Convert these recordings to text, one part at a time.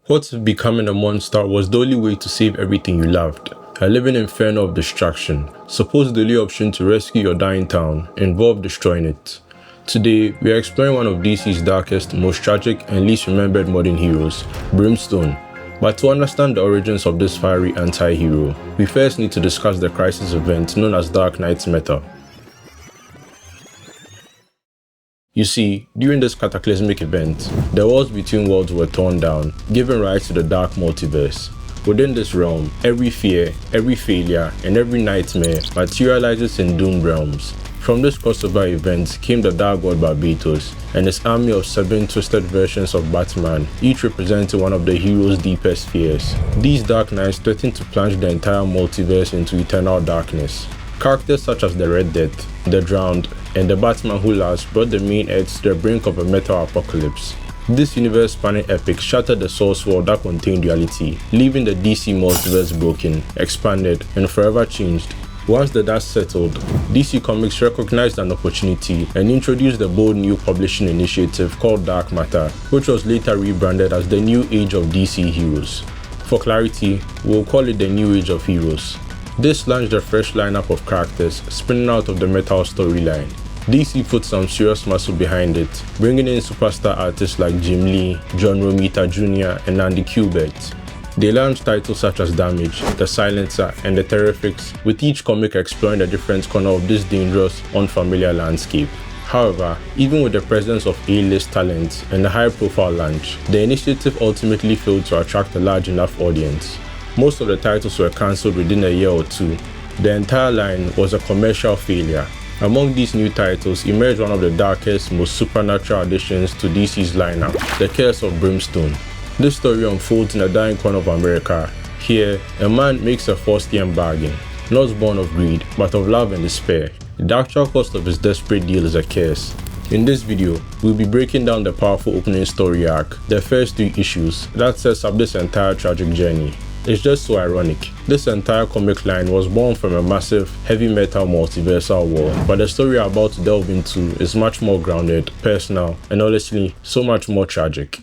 What if becoming a monster was the only way to save everything you loved? A living inferno of destruction. Suppose the only option to rescue your dying town involved destroying it. Today, we are exploring one of DC's darkest, most tragic, and least remembered modern heroes, Brimstone. But to understand the origins of this fiery anti-hero, we first need to discuss the crisis event known as Dark Knight's Meta. You see, during this cataclysmic event, the walls between worlds were torn down, giving rise to the Dark Multiverse. Within this realm, every fear, every failure, and every nightmare materializes in doomed realms. From this crossover event came the Dark God Barbatos and his army of 7 twisted versions of Batman, each representing one of the hero's deepest fears. These Dark Knights threatened to plunge the entire multiverse into eternal darkness. Characters such as the Red Death, the Drowned, and the Batman Who Laughs brought the main Earth to the brink of a metal apocalypse. This universe-spanning epic shattered the source world that contained reality, leaving the DC multiverse broken, expanded, and forever changed. Once the dust settled, DC Comics recognized an opportunity and introduced a bold new publishing initiative called Dark Matter, which was later rebranded as the New Age of DC Heroes. For clarity, we'll call it the New Age of Heroes. This launched a fresh lineup of characters spinning out of the metal storyline. DC put some serious muscle behind it, bringing in superstar artists like Jim Lee, John Romita Jr., and Andy Kubert. They launched titles such as Damage, The Silencer, and The Terrifics, with each comic exploring a different corner of this dangerous, unfamiliar landscape. However, even with the presence of A-list talent and a high-profile launch, the initiative ultimately failed to attract a large enough audience. Most of the titles were cancelled within a year or two. The entire line was a commercial failure. Among these new titles emerged one of the darkest, most supernatural additions to DC's lineup, The Curse of Brimstone. This story unfolds in a dying corner of America. Here, a man makes a Faustian bargain, not born of greed, but of love and despair. The actual cost of his desperate deal is a curse. In this video, we'll be breaking down the powerful opening story arc, the first 3 issues, that sets up this entire tragic journey. It's just so ironic. This entire comic line was born from a massive, heavy metal multiversal war, but the story I'm about to delve into is much more grounded, personal, and honestly, so much more tragic.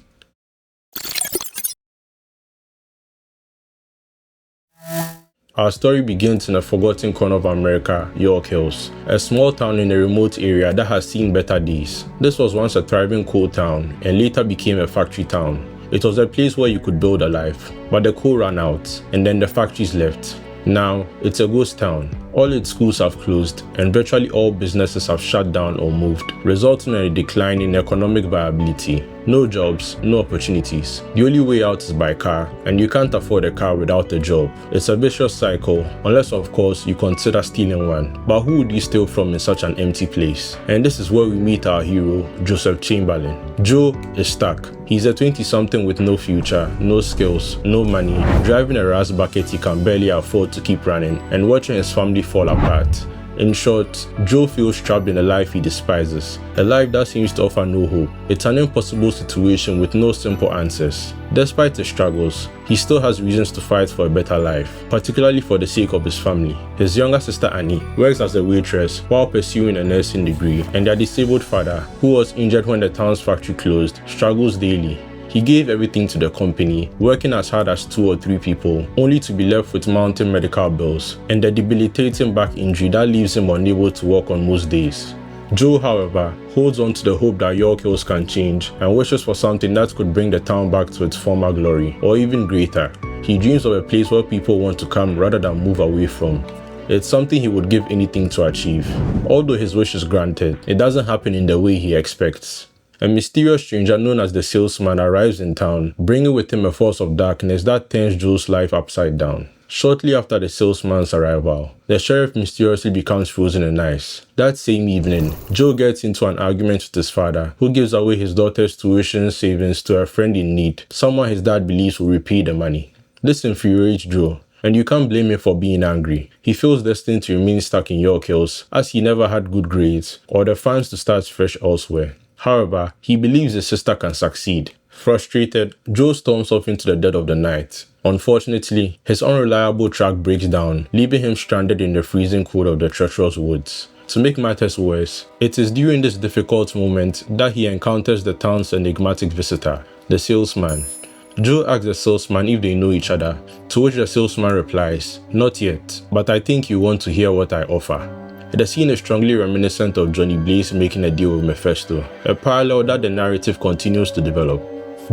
Our story begins in a forgotten corner of America, York Hills, a small town in a remote area that has seen better days. This was once a thriving coal town and later became a factory town. It was a place where you could build a life, but the coal ran out and then the factories left. Now, it's a ghost town. All its schools have closed and virtually all businesses have shut down or moved, resulting in a decline in economic viability. No jobs, no opportunities. The only way out is by car, and you can't afford a car without a job. It's a vicious cycle, unless of course you consider stealing one. But who would you steal from in such an empty place? And this is where we meet our hero, Joseph Chamberlain. Joe is stuck. He's a 20-something with no future, no skills, no money, driving a rust bucket he can barely afford to keep running, and watching his family fall apart. In short, Joe feels trapped in a life he despises, a life that seems to offer no hope. It's an impossible situation with no simple answers. Despite his struggles, he still has reasons to fight for a better life, particularly for the sake of his family. His younger sister Annie works as a waitress while pursuing a nursing degree, and their disabled father, who was injured when the town's factory closed, struggles daily. He gave everything to the company, working as hard as 2 or 3 people, only to be left with mounting medical bills and a debilitating back injury that leaves him unable to work on most days. Joe, however, holds on to the hope that York Hills can change and wishes for something that could bring the town back to its former glory, or even greater. He dreams of a place where people want to come rather than move away from. It's something he would give anything to achieve. Although his wish is granted, it doesn't happen in the way he expects. A mysterious stranger known as the Salesman arrives in town, bringing with him a force of darkness that turns Joe's life upside down. Shortly after the Salesman's arrival, the sheriff mysteriously becomes frozen in ice. That same evening, Joe gets into an argument with his father, who gives away his daughter's tuition savings to a friend in need, someone his dad believes will repay the money. This infuriates Joe, and you can't blame him for being angry. He feels destined to remain stuck in York Hills, as he never had good grades, or the funds to start fresh elsewhere. However, he believes his sister can succeed. Frustrated, Joe storms off into the dead of the night. Unfortunately, his unreliable truck breaks down, leaving him stranded in the freezing cold of the treacherous woods. To make matters worse, it is during this difficult moment that he encounters the town's enigmatic visitor, the Salesman. Joe asks the salesman if they know each other, to which the salesman replies, "Not yet, but I think you want to hear what I offer." The scene is strongly reminiscent of Johnny Blaze making a deal with Mephisto, a parallel that the narrative continues to develop.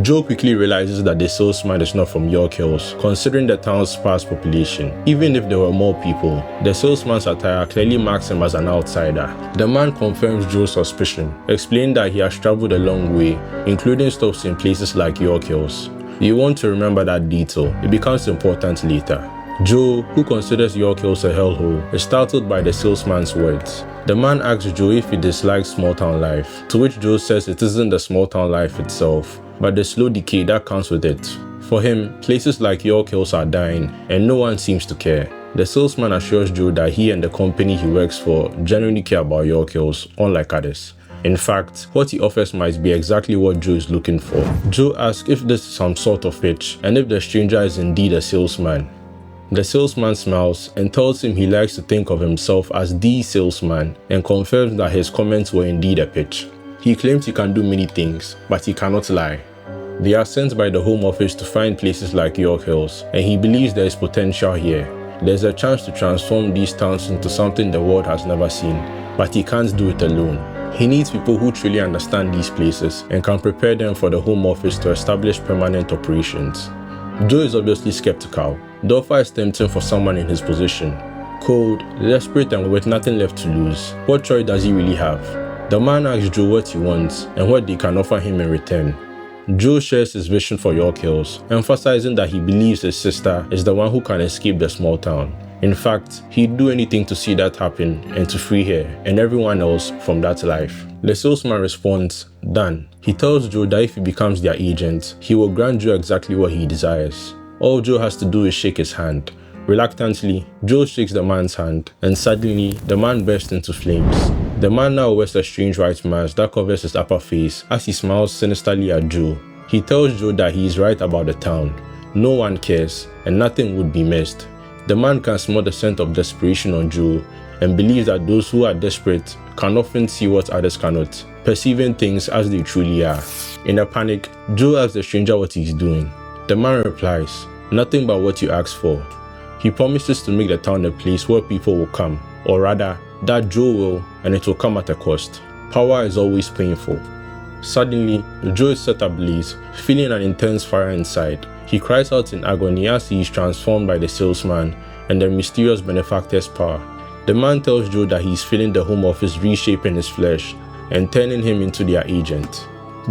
Joe quickly realizes that the salesman is not from York Hills, considering the town's sparse population. Even if there were more people, the salesman's attire clearly marks him as an outsider. The man confirms Joe's suspicion, explaining that he has traveled a long way, including stops in places like York Hills. You want to remember that detail, it becomes important later. Joe, who considers York Hills a hellhole, is startled by the salesman's words. The man asks Joe if he dislikes small-town life, to which Joe says it isn't the small-town life itself, but the slow decay that comes with it. For him, places like York Hills are dying, and no one seems to care. The salesman assures Joe that he and the company he works for genuinely care about York Hills, unlike others. In fact, what he offers might be exactly what Joe is looking for. Joe asks if this is some sort of pitch, and if the stranger is indeed a salesman. The salesman smiles and tells him he likes to think of himself as the salesman, and confirms that his comments were indeed a pitch. He claims he can do many things, but he cannot lie. They are sent by the Home Office to find places like York Hills, and he believes there is potential here. There's a chance to transform these towns into something the world has never seen, but he can't do it alone. He needs people who truly understand these places and can prepare them for the Home Office to establish permanent operations. Joe is obviously skeptical. The offer is tempting for someone in his position. Cold, desperate, and with nothing left to lose, what choice does he really have? The man asks Joe what he wants and what they can offer him in return. Joe shares his vision for York Hills, emphasizing that he believes his sister is the one who can escape the small town. In fact, he'd do anything to see that happen and to free her and everyone else from that life. The salesman responds, "Done." He tells Joe that if he becomes their agent, he will grant Joe exactly what he desires. All Joe has to do is shake his hand. Reluctantly, Joe shakes the man's hand, and suddenly, the man bursts into flames. The man now wears a strange white mask that covers his upper face as he smiles sinisterly at Joe. He tells Joe that he is right about the town. No one cares, and nothing would be missed. The man can smell the scent of desperation on Joe, and believes that those who are desperate can often see what others cannot, perceiving things as they truly are. In a panic, Joe asks the stranger what he is doing. The man replies, "Nothing but what you asked for." He promises to make the town a place where people will come, or rather, that Joe will, and it will come at a cost. Power is always painful. Suddenly, Joe is set ablaze, feeling an intense fire inside. He cries out in agony as he is transformed by the salesman and the mysterious benefactor's power. The man tells Joe that he is feeling the Home Office reshaping his flesh and turning him into their agent.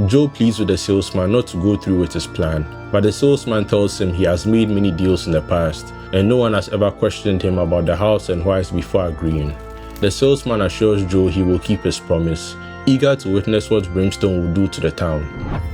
Joe pleads with the salesman not to go through with his plan, but the salesman tells him he has made many deals in the past and no one has ever questioned him about the hows and whys before agreeing. The salesman assures Joe he will keep his promise, eager to witness what Brimstone will do to the town.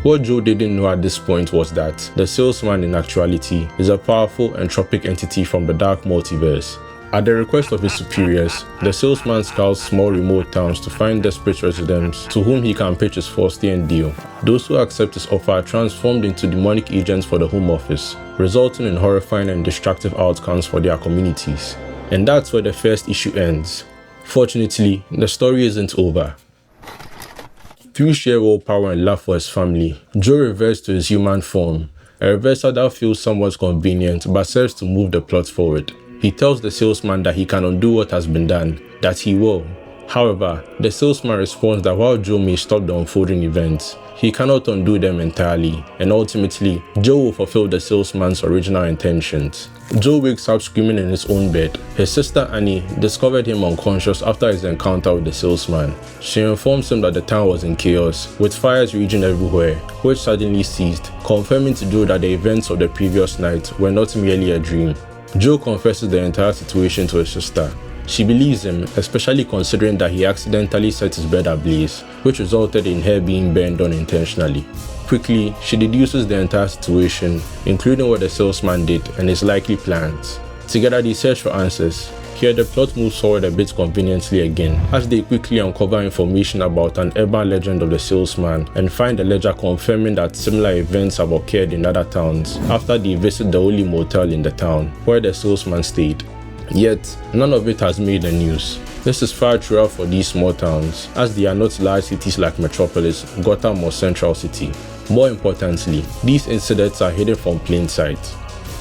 What Joe didn't know at this point was that the salesman in actuality is a powerful entropic entity from the Dark Multiverse. At the request of his superiors, the salesman scouts small remote towns to find desperate residents to whom he can pitch his Faustian deal. Those who accept his offer are transformed into demonic agents for the Home Office, resulting in horrifying and destructive outcomes for their communities. And that's where the first issue ends. Fortunately, the story isn't over. Through sheer willpower and love for his family, Joe reverts to his human form, a reversal that feels somewhat convenient but serves to move the plot forward. He tells the salesman that he can undo what has been done, that he will. However, the salesman responds that while Joe may stop the unfolding events, he cannot undo them entirely, and ultimately, Joe will fulfill the salesman's original intentions. Joe wakes up screaming in his own bed. His sister Annie discovered him unconscious after his encounter with the salesman. She informs him that the town was in chaos, with fires raging everywhere, which suddenly ceased, confirming to Joe that the events of the previous night were not merely a dream. Joe confesses the entire situation to his sister. She believes him, especially considering that he accidentally set his bed ablaze, which resulted in her being burned unintentionally. Quickly, she deduces the entire situation, including what the salesman did and his likely plans. Together they search for answers. Here the plot moves forward a bit conveniently again, as they quickly uncover information about an urban legend of the salesman and find a ledger confirming that similar events have occurred in other towns after they visit the only motel in the town, where the salesman stayed. Yet, none of it has made the news. This is far truer for these small towns, as they are not large cities like Metropolis, Gotham or Central City. More importantly, these incidents are hidden from plain sight.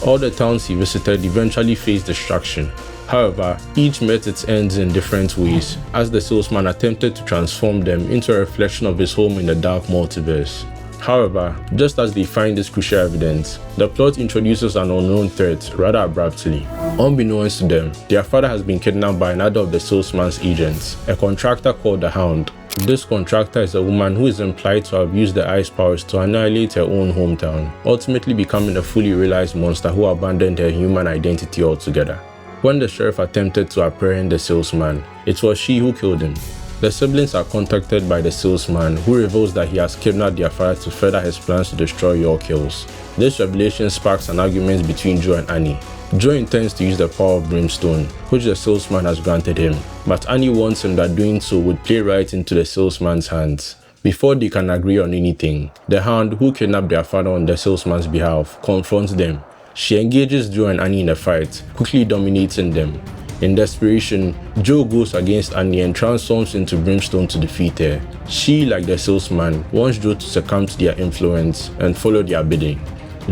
All the towns he visited eventually faced destruction. However, each met its ends in different ways, as the salesman attempted to transform them into a reflection of his home in the Dark Multiverse. However, just as they find this crucial evidence, the plot introduces an unknown threat rather abruptly. Unbeknownst to them, their father has been kidnapped by another of the salesman's agents, a contractor called the Hound. This contractor is a woman who is implied to have used the ice powers to annihilate her own hometown, ultimately becoming a fully realized monster who abandoned her human identity altogether. When the sheriff attempted to apprehend the salesman, it was she who killed him. The siblings are contacted by the salesman, who reveals that he has kidnapped their father to further his plans to destroy York Hills. This revelation sparks an argument between Joe and Annie. Joe intends to use the power of Brimstone, which the salesman has granted him, but Annie warns him that doing so would play right into the salesman's hands. Before they can agree on anything, the Hound, who kidnapped their father on the salesman's behalf, confronts them. She engages Joe and Annie in a fight, quickly dominating them. In desperation, Joe goes against Annie and transforms into Brimstone to defeat her. She, like the salesman, wants Joe to succumb to their influence and follow their bidding.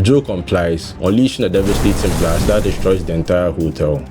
Joe complies, unleashing a devastating blast that destroys the entire hotel.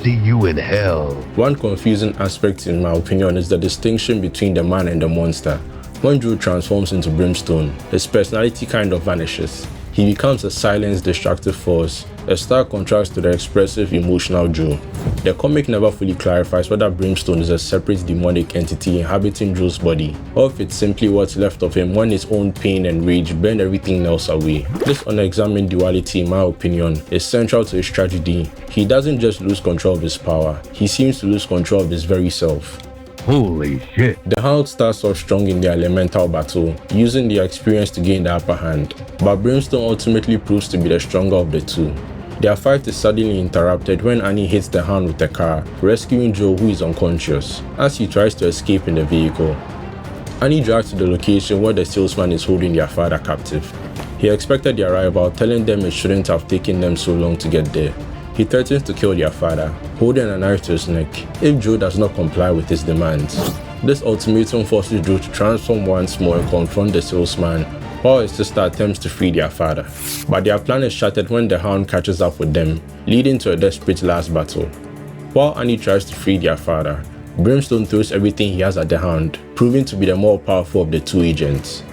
See you in hell. One confusing aspect, in my opinion, is the distinction between the man and the monster. When Joe transforms into Brimstone, his personality kind of vanishes. He becomes a silenced, destructive force, a stark contrast to the expressive, emotional Joe. The comic never fully clarifies whether Brimstone is a separate demonic entity inhabiting Joe's body, or if it's simply what's left of him when his own pain and rage burn everything else away. This unexamined duality, in my opinion, is central to his tragedy. He doesn't just lose control of his power, he seems to lose control of his very self. Holy shit. The Hound starts off strong in the elemental battle, using their experience to gain the upper hand, but Brimstone ultimately proves to be the stronger of the two. Their fight is suddenly interrupted when Annie hits the Hound with a car, rescuing Joe, who is unconscious, as he tries to escape in the vehicle. Annie drives to the location where the salesman is holding their father captive. He expected their arrival, telling them it shouldn't have taken them so long to get there. He threatens to kill their father, holding a knife to his neck, if Joe does not comply with his demands. This ultimatum forces Joe to transform once more and confront the salesman, while his sister attempts to free their father. But their plan is shattered when the Hound catches up with them, leading to a desperate last battle. While Annie tries to free their father, Brimstone throws everything he has at the Hound, proving to be the more powerful of the two agents.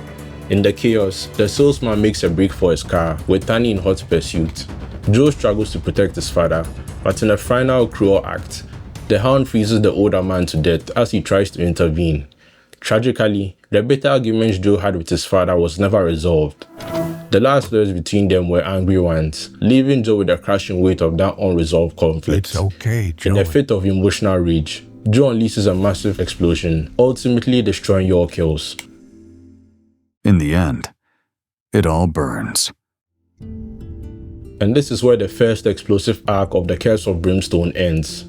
In the chaos, the salesman makes a break for his car, with Annie in hot pursuit. Joe struggles to protect his father, but in a final cruel act, the Hound freezes the older man to death as he tries to intervene. Tragically, the bitter arguments Joe had with his father was never resolved. The last words between them were angry ones, leaving Joe with the crushing weight of that unresolved conflict. It's okay, Joe. In a fit of emotional rage, Joe unleashes a massive explosion, ultimately destroying York Hills. In the end, it all burns. And this is where the first explosive arc of the Curse of Brimstone ends.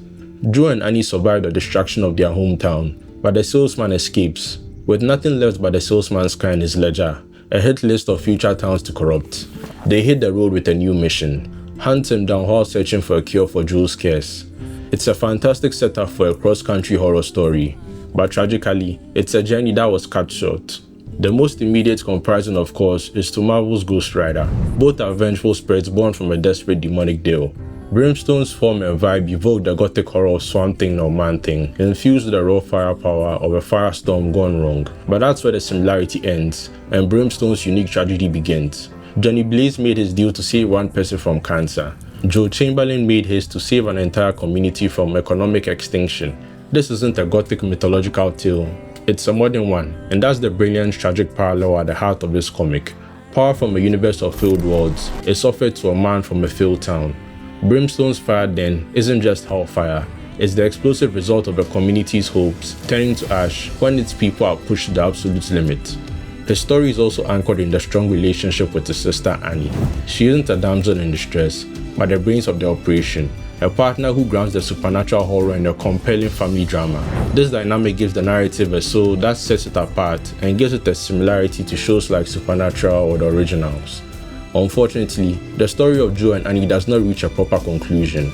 Joe and Annie survive the destruction of their hometown, but the salesman escapes, with nothing left but the salesman's car and his ledger, a hit list of future towns to corrupt. They hit the road with a new mission: hunt him down while searching for a cure for Joe's curse. It's a fantastic setup for a cross-country horror story, but tragically, it's a journey that was cut short. The most immediate comparison, of course, is to Marvel's Ghost Rider. Both are vengeful spirits born from a desperate demonic deal. Brimstone's form and vibe evoke the gothic horror of Swamp Thing or Man-Thing, infused with the raw firepower of a firestorm gone wrong. But that's where the similarity ends, and Brimstone's unique tragedy begins. Johnny Blaze made his deal to save one person from cancer. Joseph Chamberlain made his to save an entire community from economic extinction. This isn't a gothic mythological tale. It's a modern one, and that's the brilliant tragic parallel at the heart of this comic. Power from a universe of failed worlds is offered to a man from a failed town. Brimstone's fire then isn't just hellfire, it's the explosive result of a community's hopes turning to ash when its people are pushed to the absolute limit. His story is also anchored in the strong relationship with his sister Annie. She isn't a damsel in distress, but the brains of the operation, a partner who grounds the supernatural horror in a compelling family drama. This dynamic gives the narrative a soul that sets it apart and gives it a similarity to shows like Supernatural or the originals. Unfortunately, the story of Joe and Annie does not reach a proper conclusion.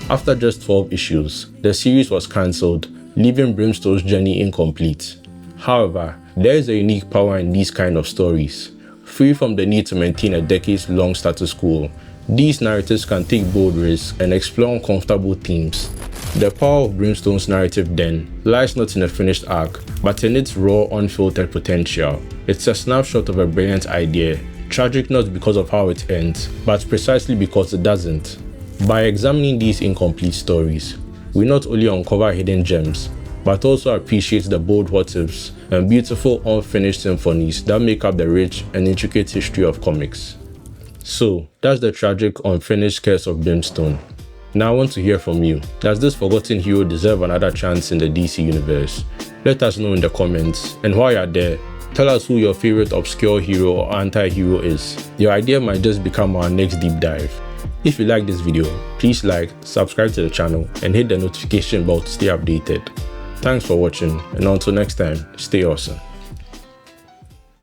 After just 12 issues, the series was cancelled, leaving Brimstone's journey incomplete. However, There is a unique power in these kind of stories. Free from the need to maintain a decades-long status quo, these narratives can take bold risks and explore uncomfortable themes. The power of Brimstone's narrative then lies not in a finished arc, but in its raw, unfiltered potential. It's a snapshot of a brilliant idea, tragic not because of how it ends, but precisely because it doesn't. By examining these incomplete stories, we not only uncover hidden gems, but also appreciate the bold what-ifs and beautiful unfinished symphonies that make up the rich and intricate history of comics. So, that's the tragic, unfinished Curse of Brimstone. Now I want to hear from you. Does this forgotten hero deserve another chance in the DC universe? Let us know in the comments. And while you're there, tell us who your favorite obscure hero or anti-hero is. Your idea might just become our next deep dive. If you like this video, please like, subscribe to the channel, and hit the notification bell to stay updated. Thanks for watching, and until next time, stay awesome.